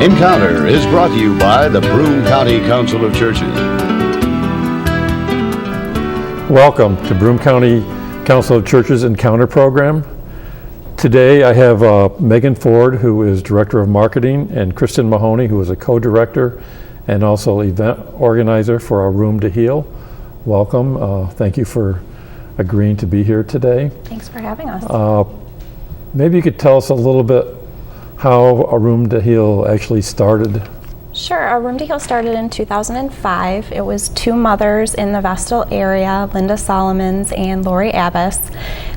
Encounter is brought to you by the Broome County Council of Churches. Welcome to Broome County Council of Churches Encounter program. Today I have Megan Ford, who is Director of Marketing, and Kristin Mahoney, who is a co-director and also event organizer for our Room to Heal. Welcome. Thank you for agreeing to be here today. Thanks for having us. Maybe you could tell us a little bit how a Room to Heal actually started. Sure. Our Room to Heal started in 2005. It was two mothers in the Vestal area, Linda Solomons and Lori Abbas,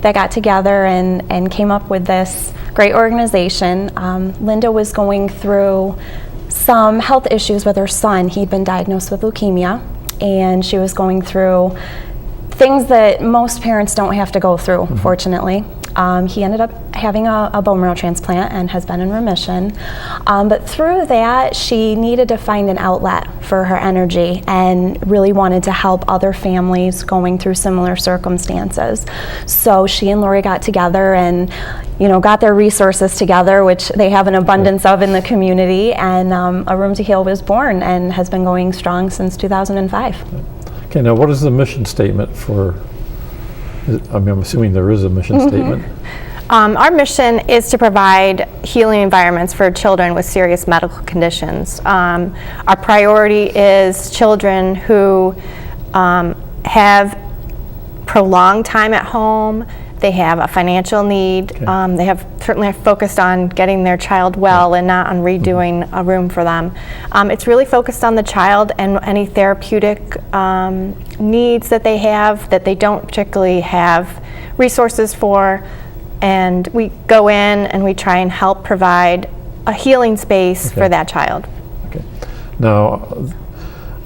that got together and came up with this great organization. Linda was going through some health issues with her son. He'd been diagnosed with leukemia, and she was going through things that most parents don't have to go through, fortunately. He ended up having a bone marrow transplant and has been in remission. But through that, she needed to find an outlet for her energy and really wanted to help other families going through similar circumstances. So she and Lori got together and got their resources together, which they have an abundance of in the community, and a Room to Heal was born and has been going strong since 2005. Okay, now what is the mission statement for? I'm assuming there is a mission statement. Our mission is to provide healing environments for children with serious medical conditions. Our priority is children who have prolonged time at home. They have a financial need. Okay. They have certainly focused on getting their child well and not on redoing a room for them. It's really focused on the child and any therapeutic needs that they have that they don't particularly have resources for. And we go in and we try and help provide a healing space for that child. Okay. Now,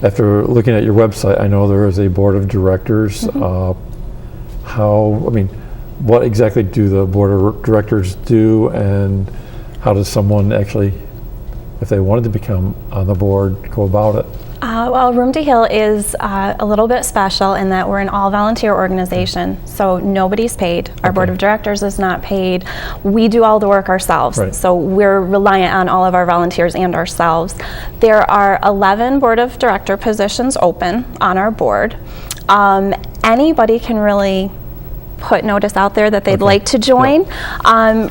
after looking at your website, I know there is a board of directors. What exactly do the board of directors do, and how does someone actually, if they wanted to become on the board, go about it? Well, Room to Heal is a little bit special in that we're an all-volunteer organization, so nobody's paid. Our board of directors is not paid. We do all the work ourselves, so we're reliant on all of our volunteers and ourselves. There are 11 board of director positions open on our board. Anybody can really put notice out there that they'd like to join.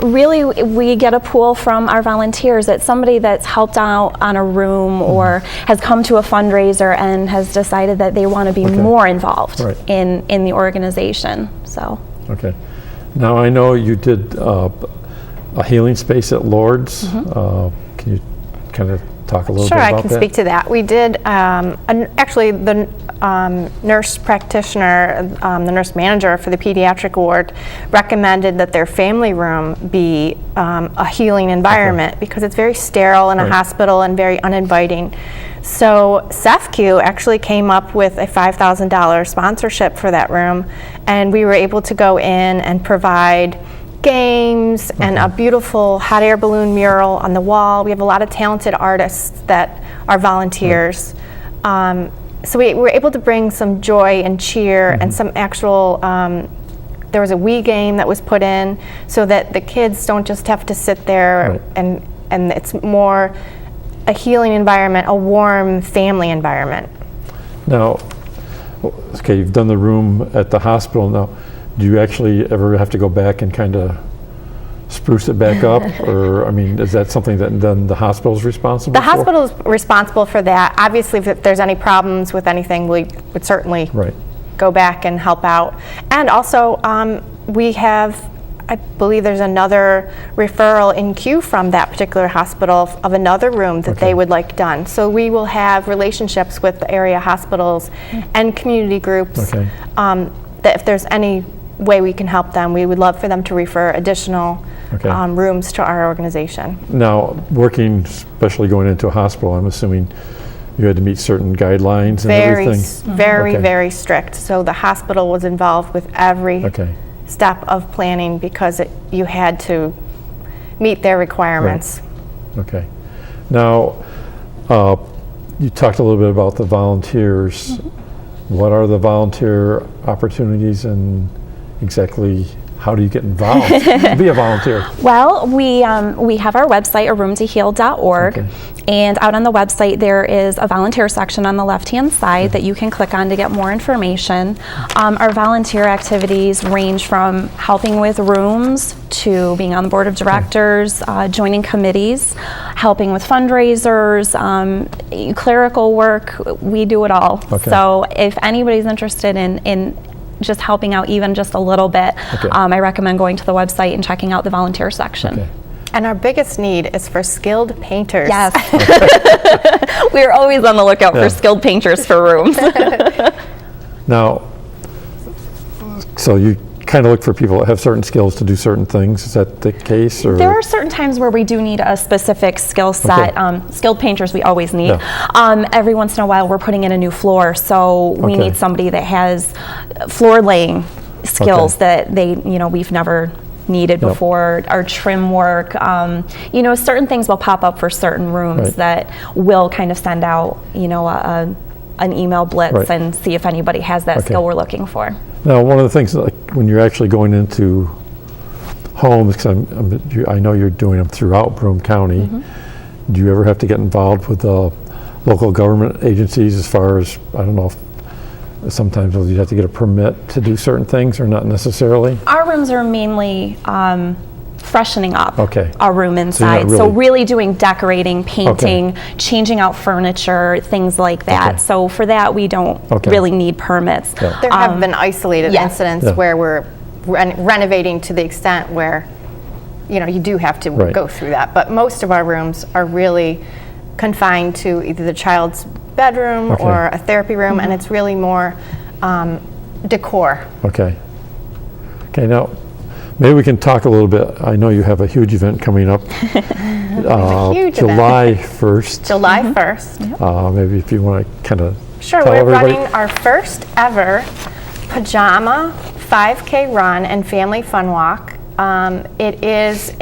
Really, we get a pool from our volunteers. It's somebody that's helped out on a room or has come to a fundraiser and has decided that they want to be more involved in the organization. So. Okay. Now I know you did a healing space at Lourdes. Can you kind of talk a little bit about that? Sure, I can speak to that. We did, actually the nurse practitioner, the nurse manager for the pediatric ward recommended that their family room be a healing environment because it's very sterile in a hospital and very uninviting. So SEFCU actually came up with a $5,000 sponsorship for that room, and we were able to go in and provide games and a beautiful hot air balloon mural on the wall. We have a lot of talented artists that are volunteers. So we were able to bring some joy and cheer and some actual, there was a Wii game that was put in so that the kids don't just have to sit there and it's more a healing environment, a warm family environment. Now, okay, you've done the room at the hospital. Now, do you actually ever have to go back and kind of spruce it back up, or is that something that then the hospital's responsible for? The hospital is responsible for that. Obviously, if there's any problems with anything, we would certainly go back and help out. And also, we have, I believe there's another referral in queue from that particular hospital of another room that they would like done. So we will have relationships with the area hospitals and community groups that if there's any way we can help them, we would love for them to refer additional rooms to our organization. Now, working, especially going into a hospital, I'm assuming you had to meet certain guidelines and everything? Very strict. So the hospital was involved with every step of planning because you had to meet their requirements. Okay. Now, you talked a little bit about the volunteers. What are the volunteer opportunities, and exactly how do you get involved to be a volunteer? Well, we have our website, aroomtoheal.org, Okay. and out on the website there is a volunteer section on the left-hand side that you can click on to get more information. Our volunteer activities range from helping with rooms to being on the board of directors, joining committees, helping with fundraisers, clerical work. We do it all. Okay. So if anybody's interested in just helping out even just a little bit, Okay. I recommend going to the website and checking out the volunteer section. Okay. And our biggest need is for skilled painters. Yes. We're always on the lookout Yeah. for skilled painters for rooms. Now, so you kind of look for people that have certain skills to do certain things. Is that the case? Or? There are certain times where we do need a specific skill set. Okay. Skilled painters we always need. Yeah. Every once in a while we're putting in a new floor, so we Okay. need somebody that has floor laying skills Okay. that we've never needed Yep. before. Our trim work, certain things will pop up for certain rooms Right. that will kind of send out, an email blitz Right. and see if anybody has that Okay. skill we're looking for. Now, one of the things, like when you're actually going into homes, because I know you're doing them throughout Broome County, Mm-hmm. do you ever have to get involved with the local government agencies as far as, I don't know, if sometimes you have to get a permit to do certain things or not necessarily? Our rooms are mainly freshening up Okay. our room inside. So really- really doing decorating, painting, changing out furniture, things like that. Okay. So for that, we don't Okay. really need permits. Yeah. There have been isolated yes. incidents Yeah. where we're renovating to the extent where, you do have to Right. go through that. But most of our rooms are really confined to either the child's bedroom Okay. or a therapy room, and it's really more decor. Okay. Okay, now, maybe we can talk a little bit. I know you have a huge event coming up. huge July 1st. July 1st. Maybe if you want to kind of Sure, tell we're everybody. running our first ever pajama 5K run and family fun walk. It is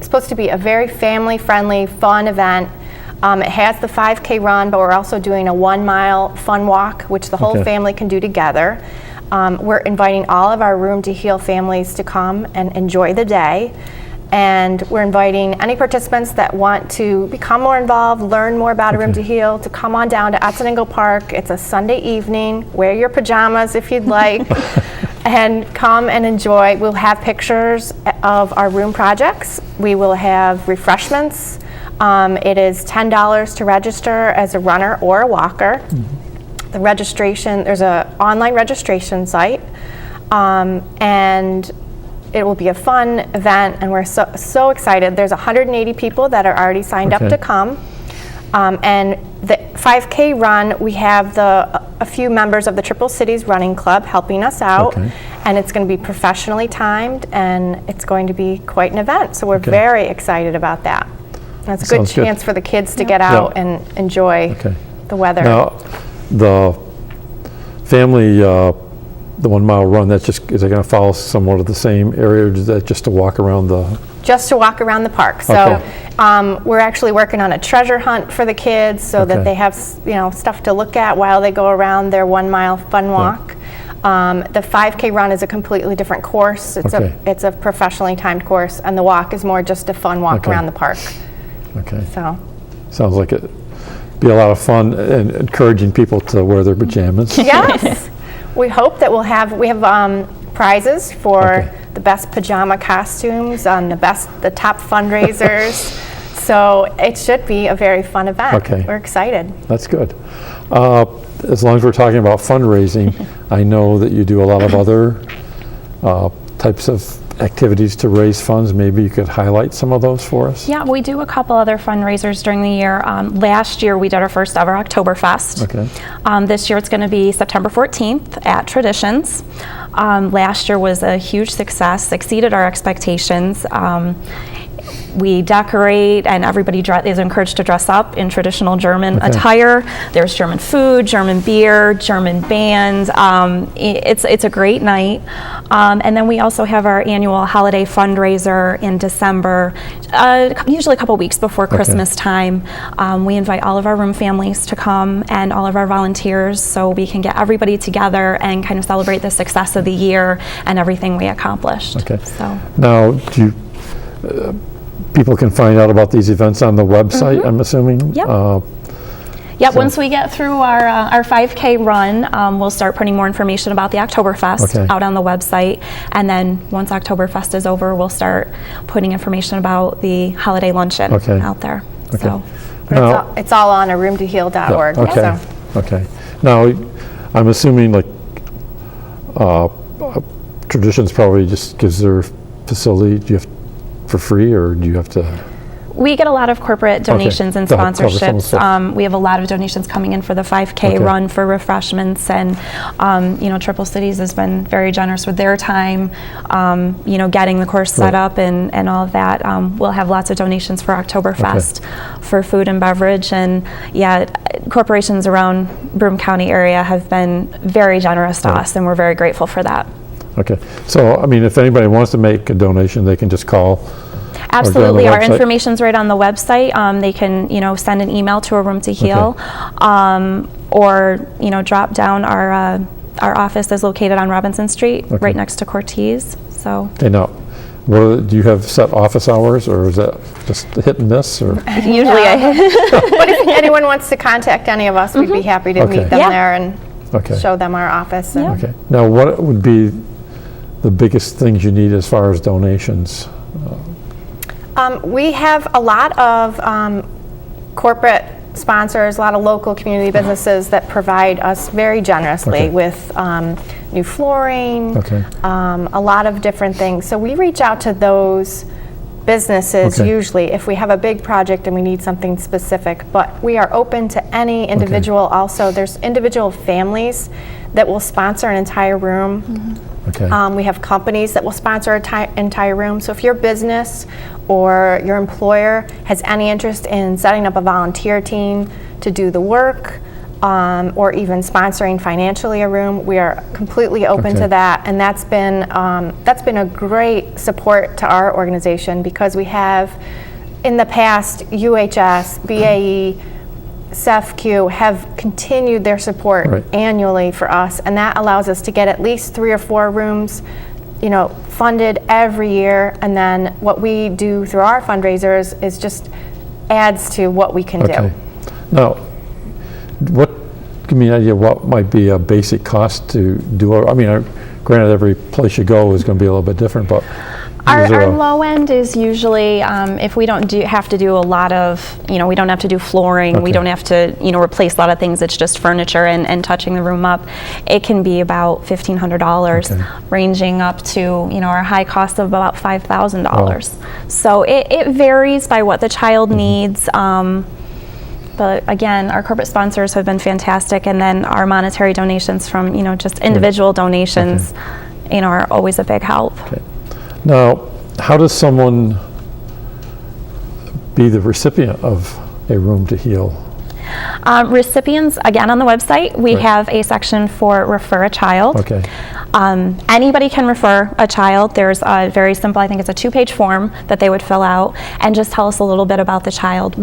supposed to be a very family-friendly, fun event. It has the 5K run, but we're also doing a 1-mile fun walk, which the whole Okay. family can do together. We're inviting all of our Room to Heal families to come and enjoy the day. And we're inviting any participants that want to become more involved, learn more about A Room to Heal, to come on down to Atzenengo Park. It's a Sunday evening. Wear your pajamas if you'd like, and come and enjoy. We'll have pictures of our room projects. We will have refreshments. It is $10 to register as a runner or a walker. The registration, there's an online registration site, and it will be a fun event, and we're so excited. There's 180 people that are already signed up Okay. to come. And the 5K run, we have a few members of the Triple Cities Running Club helping us out, Okay. and it's going to be professionally timed, and it's going to be quite an event. So we're Okay. very excited about that. And it's a good Sounds good. chance for the kids to get out and enjoy Okay. the weather. Now, the family, the 1-mile run, that's just, is it going to follow somewhat of the same area, or is that just to walk around the? Just to walk around the park. So Okay. we're actually working on a treasure hunt for the kids so Okay. that they have stuff to look at while they go around their 1-mile fun walk. The 5K run is a completely different course. Okay. It's a professionally timed course, and the walk is more just a fun walk Okay. around the park. Okay. So Sounds like it'd be a lot of fun and encouraging people to wear their pajamas. yes, we hope that we have prizes for Okay. the best pajama costumes, the top fundraisers. So it should be a very fun event. Okay. We're excited. That's good. As long as we're talking about fundraising, I know that you do a lot of other types of activities to raise funds. Maybe you could highlight some of those for us? Yeah, we do a couple other fundraisers during the year. Last year we did our first ever Oktoberfest. Okay. This year it's going to be September 14th at Traditions. Last year was a huge success, exceeded our expectations. We decorate, and everybody is encouraged to dress up in traditional German attire. There's German food, German beer, German band. It's a great night. And then we also have our annual holiday fundraiser in December, usually a couple weeks before Christmas time. We invite all of our room families to come and all of our volunteers, so we can get everybody together and kind of celebrate the success of the year and everything we accomplished. Okay. So now, people can find out about these events on the website, I'm assuming? Yep. Yep, once we get through our 5K run, we'll start putting more information about the Oktoberfest out on the website. And then once Oktoberfest is over, we'll start putting information about the holiday luncheon out there. Okay. So. But it's all on a roomtoheal.org. Okay. So. Okay. Now, I'm assuming like Traditions probably just gives their facility. Do you have for free, or do you have to? We get a lot of corporate donations and sponsorships. We have a lot of donations coming in for the 5K run for refreshments, and Triple Cities has been very generous with their time, getting the course set up and all of that. We'll have lots of donations for Oktoberfest for food and beverage, and corporations around Broome County area have been very generous to us, and we're very grateful for that. Okay, so I mean, if anybody wants to make a donation, they can just call. Absolutely, our information's right on the website. They can, send an email to a Room to Heal, or drop down. Our office is located on Robinson Street, right next to Cortez. So. Okay, now, do you have set office hours, or is that just hit and miss? Or usually, but if anyone wants to contact any of us, we'd be happy to meet them there and show them our office. And Okay. Now, what would be the biggest things you need as far as donations? We have a lot of corporate sponsors, a lot of local community businesses that provide us very generously with new flooring, a lot of different things. So we reach out to those businesses usually if we have a big project and we need something specific, but we are open to any individual also. There's individual families that will sponsor an entire room. We have companies that will sponsor an entire room. So if your business or your employer has any interest in setting up a volunteer team to do the work, or even sponsoring financially a room, we are completely open to that. And that's been a great support to our organization, because we have in the past UHS, BAE, CEFQ have continued their support annually for us, and that allows us to get at least 3 or 4 rooms funded every year. And then what we do through our fundraisers is just adds to what we can do. Now, give me an idea what might be a basic cost to do? I mean, granted, every place you go is going to be a little bit different, but our low end is usually if we don't have to do a lot of, we don't have to do flooring, we don't have to, replace a lot of things. It's just furniture and touching the room up. It can be about $1,500, ranging up to, our high cost of about $5,000. So it varies by what the child needs. But again, our corporate sponsors have been fantastic, and then our monetary donations from, just individual donations, are always a big help. Now, how does someone be the recipient of a Room to Heal? Recipients, again, on the website, we have a section for refer a child. Anybody can refer a child. There's a very simple, I think it's a 2-page form that they would fill out and just tell us a little bit about the child.